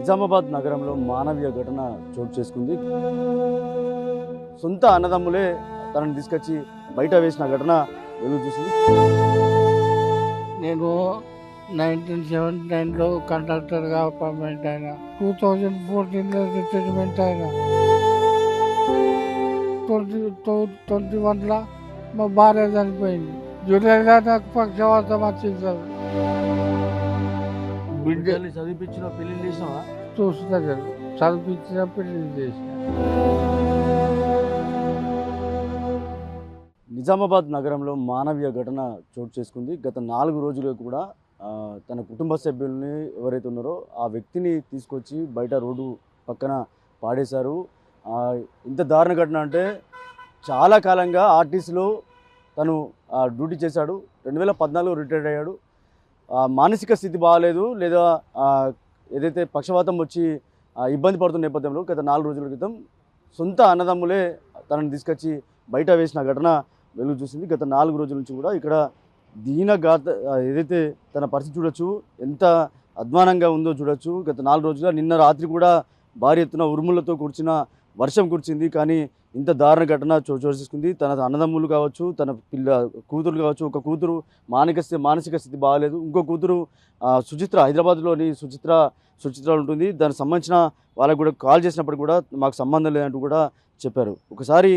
నిజామాబాద్ నగరంలో మానవీయ ఘటన చోటు చేసుకుంది. సొంత అన్నదమ్ములే తనని తీసుకొచ్చి బయట వేసిన ఘటన వెలుగు చూసింది. నేను 1979లో కండక్టర్గా అపాయింట్మెంట్ అయినా, 2014లో రిటైర్మెంట్ అయినా, 2021లో మా భార్య చనిపోయింది. జూలైలో నాకు పక్షవాతం వచ్చింది సార్. బిడ్డల్ని చదివించిన పెళ్లి చేసినావా? చూస్తా సార్, చదివించిన పెళ్లి చేసిన. నిజామాబాద్ నగరంలో మానవీయ ఘటన చోటు చేసుకుంది. గత 4 రోజులుగా కూడా తన కుటుంబ సభ్యుల్ని ఎవరైతే ఉన్నారో ఆ వ్యక్తిని తీసుకొచ్చి బయట రోడ్డు పక్కన పాడేశారు. ఇంత దారుణ ఘటన అంటే చాలా కాలంగా ఆర్టీసీలో తను డ్యూటీ చేశాడు. 2014 రిటైర్డ్ అయ్యాడు. మానసిక స్థితి బాగాలేదు, లేదా ఏదైతే పక్షవాతం వచ్చి ఇబ్బంది పడుతున్న నేపథ్యంలో గత 4 రోజుల క్రితం సొంత అన్నదమ్ములే తనని తీసుకొచ్చి బయట వేసిన ఘటన వెలుగు చూసింది. గత 4 రోజుల నుంచి కూడా ఇక్కడ దీనగాథ ఏదైతే తన పరిస్థితి చూడొచ్చు, ఎంత అధ్వానంగా ఉందో చూడొచ్చు. గత 4 రోజులుగా నిన్న రాత్రి కూడా భారీ ఎత్తున ఉరుములతో కూర్చిన వర్షం కురిచింది. కానీ ఇంత దారుణ ఘటన చోటు చేసుకుంది. తన అన్నదమ్ములు కావచ్చు, తన కూతురు కావచ్చు. ఒక కూతురు మానసిక స్థితి బాగాలేదు. ఇంకో కూతురు సుచిత్ర, హైదరాబాద్లోని సుచిత్ర ఉంటుంది. దానికి సంబంధించిన వాళ్ళకు కూడా కాల్ చేసినప్పుడు కూడా మాకు సంబంధం లేదంటూ కూడా చెప్పారు. ఒకసారి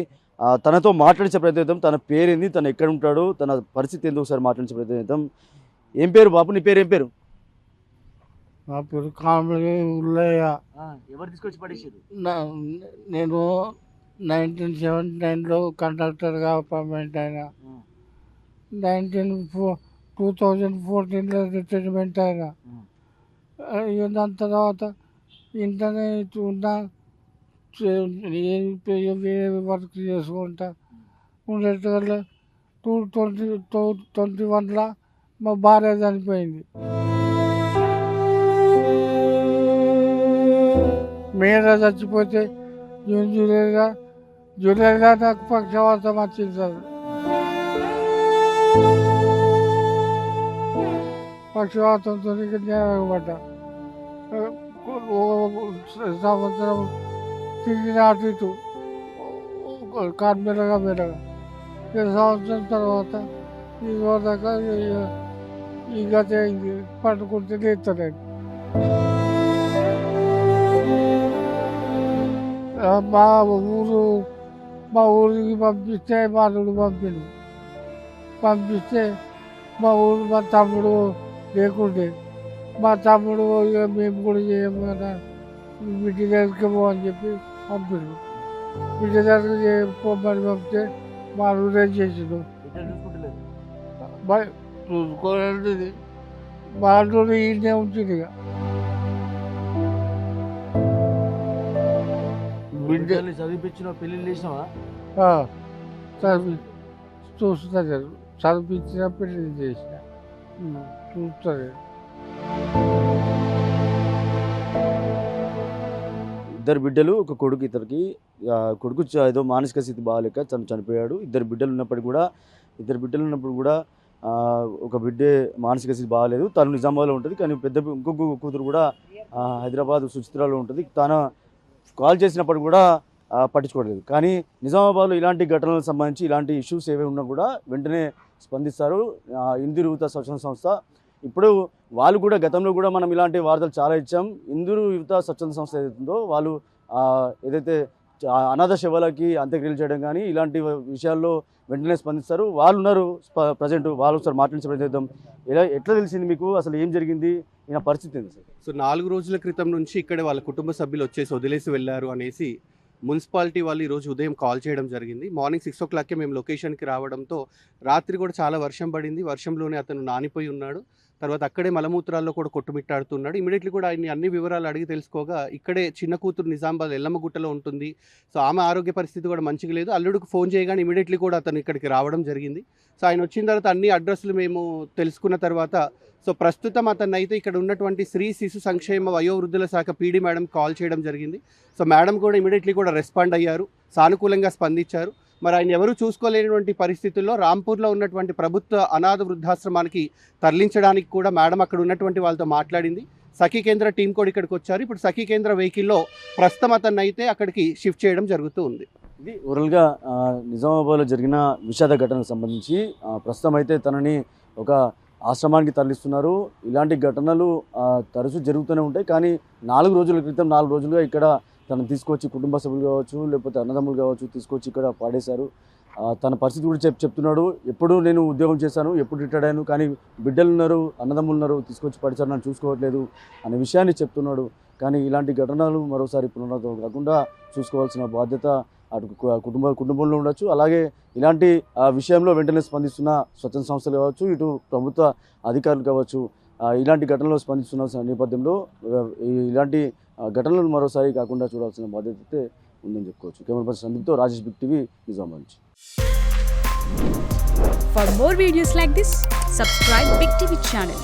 తనతో మాట్లాడించే ప్రయత్నం, తన పేరేంది, తను ఎక్కడ ఉంటాడో, తన పరిస్థితి ఏందో ఒకసారి మాట్లాడించే ప్రయత్నం. ఏం పేరు బాబు, నీ పేరు ఏం పేరు? నా పేరు కామెడీ ఉల్లయ్య. ఎవరు తీసుకొచ్చి పడేసారు? నేను 1979లో కండక్టర్గా అపాయింట్మెంట్ అయినా, 2014లో రిటైర్మెంట్ అయినా. దాని తర్వాత ఇంటర్నెట్ ఉన్నా వేరే వర్క్ చేసుకుంటా ఉండేటోళ్ళ. 2021లో మా భార్య చనిపోయింది. మేలో చచ్చిపోతే జూలైలో నాకు పక్షవాతం వచ్చింది సార్. పక్షవాతంతో న్యాయపడ్డా. సంవత్సరం తిరిగిన అటు ఇటు మెల్లగా 2 సంవత్సరం తర్వాత దాకా ఈ గత పట్టుకుంటే లేస్తలేదు. మా ఊరికి పంపిస్తే మా అల్లుడు పంపిస్తే మా తమ్ముడు లేకుండే. మా తమ్ముడు ఇక మేము కూడా చేయము కదా, బిడ్డ దగ్గరికి పోవని చెప్పి పంపిండు. బిడ్డ దగ్గరికి పోమని పంపితే మా అల్లుడు ఏం చేసిండు, చూసుకోలేదు. మా అల్లుడు ఈయనే ఉంటుంది. ఇక బిడ్డల్ని చదివించిన పెళ్లి చేసినావా? చూస్తా సార్, చదివించిన పెళ్లి చేసిన. చూస్తారు. ఇద్దరు బిడ్డలు, ఒక కొడుకు. ఇద్దరికి కొడుకు ఏదో మానసిక స్థితి బాగాలేక చనిపోయాడు. ఇద్దరు బిడ్డలు ఉన్నప్పుడు కూడా ఒక బిడ్డే మానసిక స్థితి బాగాలేదు. తను నిజామాబాద్లో ఉంటుంది. కానీ ఇంకొక కూతురు కూడా హైదరాబాద్ సుచిత్రలో ఉంటుంది. తను కాల్ చేసినప్పుడు కూడా పట్టించుకోవట్లేదు. కానీ నిజామాబాద్లో ఇలాంటి ఘటనలకు సంబంధించి ఇలాంటి ఇష్యూస్ ఏవి ఉన్నా కూడా వెంటనే స్పందిస్తారు ఇందిరు యువత స్వచ్ఛంద సంస్థ. ఇప్పుడు వాళ్ళు కూడా గతంలో కూడా మనం ఇలాంటి వార్తలు చాలా ఇచ్చాం. ఇందిరు యువత స్వచ్ఛంద సంస్థ ఏదైతుందో వాళ్ళు ఏదైతే అనాథ శవాలకి అంత్యక్రియలు చేయడం కానీ ఇలాంటి విషయాల్లో వెంటనే స్పందిస్తారు. వాళ్ళు ఉన్నారు ప్రజెంట్, వాళ్ళు ఒకసారి మాట్లాడించే ప్రయత్నం. ఎట్లా తెలిసింది మీకు, అసలు ఏం జరిగింది, ఈయన పరిస్థితి ఏంది సార్? సో 4 రోజుల క్రితం నుంచి ఇక్కడ వాళ్ళ కుటుంబ సభ్యులు వచ్చేసి వదిలేసి వెళ్ళారు అనేసి మున్సిపాలిటీ వాళ్ళు ఈరోజు ఉదయం కాల్ చేయడం జరిగింది. మార్నింగ్ 6 o'clockకే మేము లొకేషన్కి రావడంతో రాత్రి కూడా చాలా వర్షం పడింది. వర్షంలోనే అతను నానిపోయి ఉన్నాడు. తర్వాత అక్కడే మలమూత్రాల్లో కూడా కొట్టుమిట్టాడుతున్నాడు. ఇమీడియట్లీ కూడా ఆయన అన్ని వివరాలు అడిగి తెలుసుకోగా ఇక్కడే చిన్న కూతురు నిజామాబాద్ ఎల్లమ్మగుట్టలో ఉంటుంది. సో ఆమె ఆరోగ్య పరిస్థితి కూడా మంచిగా లేదు. అల్లుడికి ఫోన్ చేయగానే ఇమీడియట్లీ కూడా అతను ఇక్కడికి రావడం జరిగింది. సో ఆయన వచ్చిన తర్వాత అన్ని అడ్రస్లు మేము తెలుసుకున్న తర్వాత సో ప్రస్తుతం అతన్ని అయితే ఇక్కడ ఉన్నటువంటి శ్రీ శిశు సంక్షేమ వయోవృద్ధుల శాఖ పీడీ మేడం కాల్ చేయడం జరిగింది. సో మేడం కూడా ఇమీడియట్లీ కూడా రెస్పాండ్ అయ్యారు, సానుకూలంగా స్పందించారు. మరి ఆయన ఎవరు చూసుకోలేనటువంటి పరిస్థితుల్లో రాంపూర్లో ఉన్నటువంటి ప్రభుత్వ అనాథ వృద్ధాశ్రమానికి తరలించడానికి కూడా మేడం అక్కడ ఉన్నటువంటి వాళ్ళతో మాట్లాడింది. సఖీ కేంద్ర టీం కూడా ఇక్కడికి వచ్చారు. ఇప్పుడు సఖీ కేంద్ర వెహికల్లో ప్రస్తుతం అతన్ని అయితే అక్కడికి షిఫ్ట్ చేయడం జరుగుతూ ఉంది. ఇది ఓవరాల్గా నిజామాబాద్లో జరిగిన విషాద ఘటనకు సంబంధించి ప్రస్తుతం అయితే తనని ఒక ఆశ్రమానికి తరలిస్తున్నారు. ఇలాంటి ఘటనలు తరచూ జరుగుతూనే ఉంటాయి. కానీ 4 రోజుల క్రితం 4 రోజులుగా ఇక్కడ తనను తీసుకొచ్చి కుటుంబ సభ్యులు కావచ్చు, లేకపోతే అన్నదమ్ములు కావచ్చు, తీసుకొచ్చి ఇక్కడ పాడేశారు. తన పరిస్థితి కూడా చెప్తున్నాడు. ఎప్పుడు నేను ఉద్యోగం చేశాను, ఎప్పుడు రిటైర్డ్ అయ్యాను, కానీ బిడ్డలు ఉన్నారు, అన్నదమ్ములు ఉన్నారు, తీసుకొచ్చి పడిచారు, నన్ను చూసుకోవట్లేదు అనే విషయాన్ని చెప్తున్నాడు. కానీ ఇలాంటి ఘటనలు మరోసారి పునరావృతం కాకుండా చూసుకోవాల్సిన బాధ్యత అటు కుటుంబంలో ఉండొచ్చు. అలాగే ఇలాంటి విషయంలో వెంటనే స్పందిస్తున్న స్వచ్ఛంద సంస్థలు కావచ్చు, ఇటు ప్రభుత్వ అధికారులు కావచ్చు, ఇలాంటి ఘటనలో స్పందిస్తున్న నేపథ్యంలో ఇలాంటి ఘటనలు మరోసారి కాకుండా చూడాల్సిన బాధ్యత అయితే ఉందని చెప్పుకోవచ్చు. కెమెరా పర్సన్ సందీప్తో రాజేష్, బిగ్ టీవీ, నిజామాబాద్ నుంచి. For more videos like this, subscribe Big TV channel.